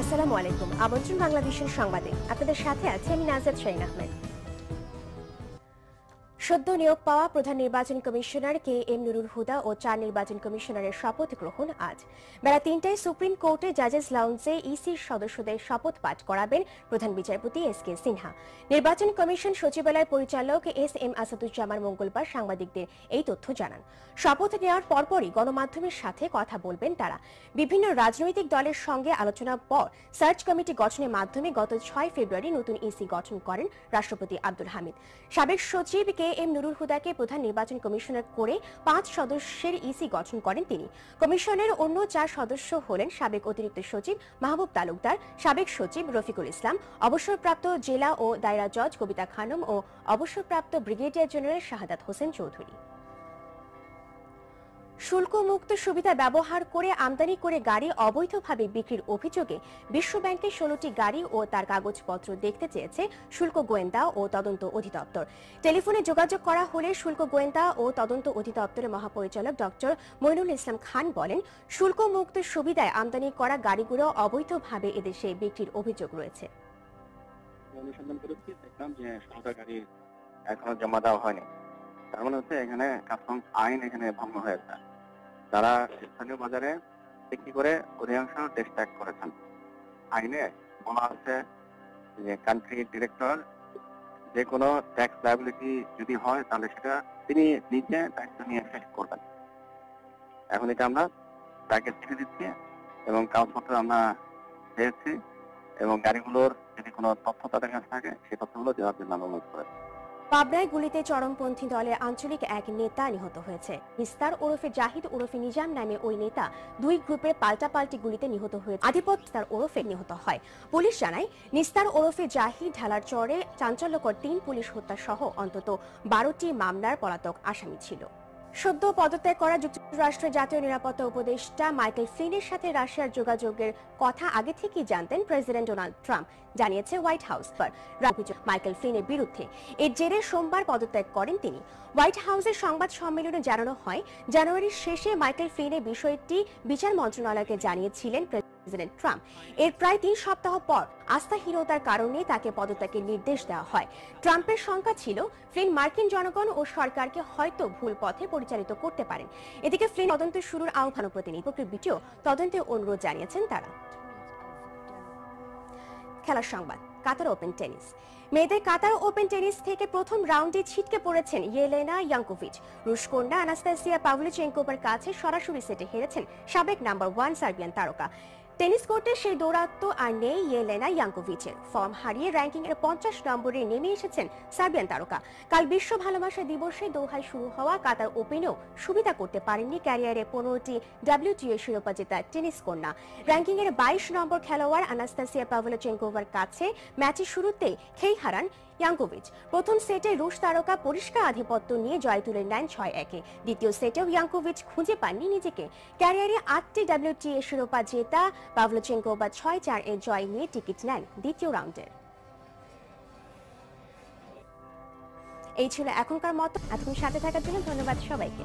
আসসালামু আলাইকুম। আমন্ত্রণ বাংলাদেশের সংবাদে আপনাদের সাথে আছে আমি নাজাত শাহিন আহমেদ। সদ্য নিয়োগ পাওয়া প্রধান নির্বাচন commissioner K M Nurul Huda ও 4 নির্বাচন কমিশনারের শপথ গ্রহণ আজ বেলা 3টায় সুপ্রিম কোর্টে জাজেস লাউঞ্জে ইসির সদস্যদের শপথ পাঠ করাবেন প্রধান বিচারপতি এস কে সিনহা। নির্বাচন কমিশন সচিবালয়ের পরিচালক এস এম আসাদুজ্জামান মঙ্গলবার সাংবাদিকদের এই তথ্য জানান। শপথ নেওয়ার পরপরই গণমাধ্যমের সাথে কথা বলবেন তারা। বিভিন্ন রাজনৈতিক দলের সঙ্গে আলোচনার পর সার্চ কমিটি গঠনের মাধ্যমে গত 6 ফেব্রুয়ারি নতুন ইসি গঠন করেন রাষ্ট্রপতি আব্দুল হামিদ। সাবেক সচিব কে এম নুরুল হুদাকে প্রধান নির্বাচন কমিশনার করে 5 সদস্যের ইসি গঠন করেন তিনি। কমিশনের অন্য 4 সদস্য হলেন সাবেক অতিরিক্ত সচিব মাহবুব তালুকদার, সাবেক সচিব রফিকুল ইসলাম, অবসরপ্রাপ্ত জেলা ও দায়রা জজ কবিতা খানম ও অবসরপ্রাপ্ত ব্রিগেডিয়ার জেনারেল শাহাদাত হোসেন চৌধুরী। শুল্কমুক্ত সুবিধা ব্যবহার করে আমদানি করে গাড়ি অবৈধভাবে বিক্রির অভিযোগে বিশ্বব্যাংকের 16টি গাড়ি ও তার কাগজপত্র দেখতে চেয়েছে শুল্ক গোয়েন্দা ও তদন্ত অধিদপ্তর। টেলিফোনে যোগাযোগ করা হলে শুল্ক গোয়েন্দা ও তদন্ত অধিদপ্তরের মহাপরিচালক ডক্টর মইনুল ইসলাম খান বলেন, শুল্কমুক্ত সুবিধায় আমদানি করা গাড়িগুলো অবৈধভাবে এদেশে বিক্রির অভিযোগ রয়েছে। অনুসন্ধান করেছি, দেখলাম যে 16টা গাড়ি এখনো জমা দেওয়া হয়নি। তার মানে হচ্ছে এখানে কাস্টমস আইন এখানে ভঙ্গ হয়েছে। তারা স্থানীয় বাজারে বিক্রি করে অধিকাংশ দেশ ত্যাগ করেছেন। আইনে বলা আছে যে কান্ট্রি ডিরেক্টর যে কোনো ট্যাক্স লায়াবিলিটি যদি হয় তাহলে সেটা তিনি নিজে দায়িত্ব নিয়ে শেষ করবেন। এখন এটা আমরা তাকে চিঠি দিচ্ছি এবং কাগজপত্র আমরা পেয়েছি এবং গাড়িগুলোর যদি কোনো তথ্য তাদের কাছে থাকে সেই তথ্যগুলো দেওয়ার জন্য আমরা অনুরোধ করেছি। পাবনায় গুলিতে চরমপন্থী দলের আঞ্চলিক এক নেতা নিহত হয়েছে। নিস্তার ওরফে জাহিদ ওরফে নিজাম নামে ওই নেতা 2 গ্রুপের পাল্টাপাল্টি গুলিতে নিহত হয়েছে। আধিপত্য তার ওরফে নিহত হয়। পুলিশ জানায়, নিস্তার ওরফে জাহিদ ঢালার চরে চাঞ্চল্যকর 3 পুলিশ হত্যা সহ অন্তত 12টি মামলার পলাতক আসামি ছিল। সদ্য পদত্যাগ করা যুক্তরাষ্ট্রের জাতীয় নিরাপত্তা উপদেষ্টা মাইকেল ফ্লিনের সাথে রাশিয়ার যোগাযোগের কথা আগে থেকেই জানতেন প্রেসিডেন্ট ডোনাল্ড ট্রাম্প, জানিয়েছে হোয়াইট হাউস। অভিযোগ মাইকেল ফ্লিনের বিরুদ্ধে। এর জেরে সোমবার পদত্যাগ করেন তিনি। হোয়াইট হাউসের সংবাদ সম্মেলনে জানানো হয়, জানুয়ারির শেষে মাইকেল ফ্লিনের বিষয়টি বিচার মন্ত্রণালয়কে জানিয়েছিলেন প্রেসিডেন্ট ট্রাম্প। এর প্রায় 3 সপ্তাহ পর আস্থাহীনতার কারণে তাকে পদত্যাগের নির্দেশ দেওয়া হয়। ট্রাম্পের শঙ্কা ছিল, ফ্লিন মার্কিন জনগণ ও সরকারকে হয়তো ভুল পথে পরিচালিত করতে পারেন। এদিকে ফ্লিন তদন্ত শুরুর আহ্বান প্রতিনিধি ভিডিও তদন্তের অনুরোধ জানিয়েছেন তারা। খেলার সংবাদ, কাতার ওপেন টেনিস। মেয়েদের কাতার ওপেন টেনিস থেকে প্রথম রাউন্ডে ছিটকে পড়েছেন ইয়েলেনা ইয়াঙ্কোভিচ। রুশ কন্যা আনাস্তাসিয়া পাভলিচেঙ্কোভার কাছে সরাসরি সেটে হেরেছেন সাবেক নাম্বার 1 সার্বিয়ান তারকা। টেনিস কোর্টে সেই দৌরাত্ম আর নেই ইয়েলেনা ইয়াঙ্কোভিচের। ফর্ম হারিয়ে র্যাঙ্কিং এর 50 নম্বরে নেমে এসেছেন সার্বিয়ান তারকা। কাল বিশ্ব ভালোবাসা দিবসে দোহায় শুরু হওয়া কাতার ওপেনেও সুবিধা করতে পারেননি ক্যারিয়ারে 15টি WTA শিরোপা জেতা টেনিস কন্যা। র্যাঙ্কিং এর 22 নম্বর খেলোয়াড় আনাস্তাসিয়া পাভলিচেঙ্কোভার কাছে ম্যাচের শুরুতেই খেই হারান ইয়াঙ্কোভিচ। প্রথম সেটে রুশ তারকা পরিষ্কার আধিপত্য নিয়ে জয় তুলে নেন 6-1-এ। দ্বিতীয় সেটেও ইয়াঙ্কোভিচ খুঁজে পাননি নিজেকে। ক্যারিয়ারে 8টি WTA শিরোপা জেতা পাভলিচেঙ্কোভা 6-4 এর জয় নিয়ে টিকিট নেন দ্বিতীয় রাউন্ডের। এই ছিল এখনকার মতো। এতক্ষণ সাথে থাকার জন্য ধন্যবাদ সবাইকে।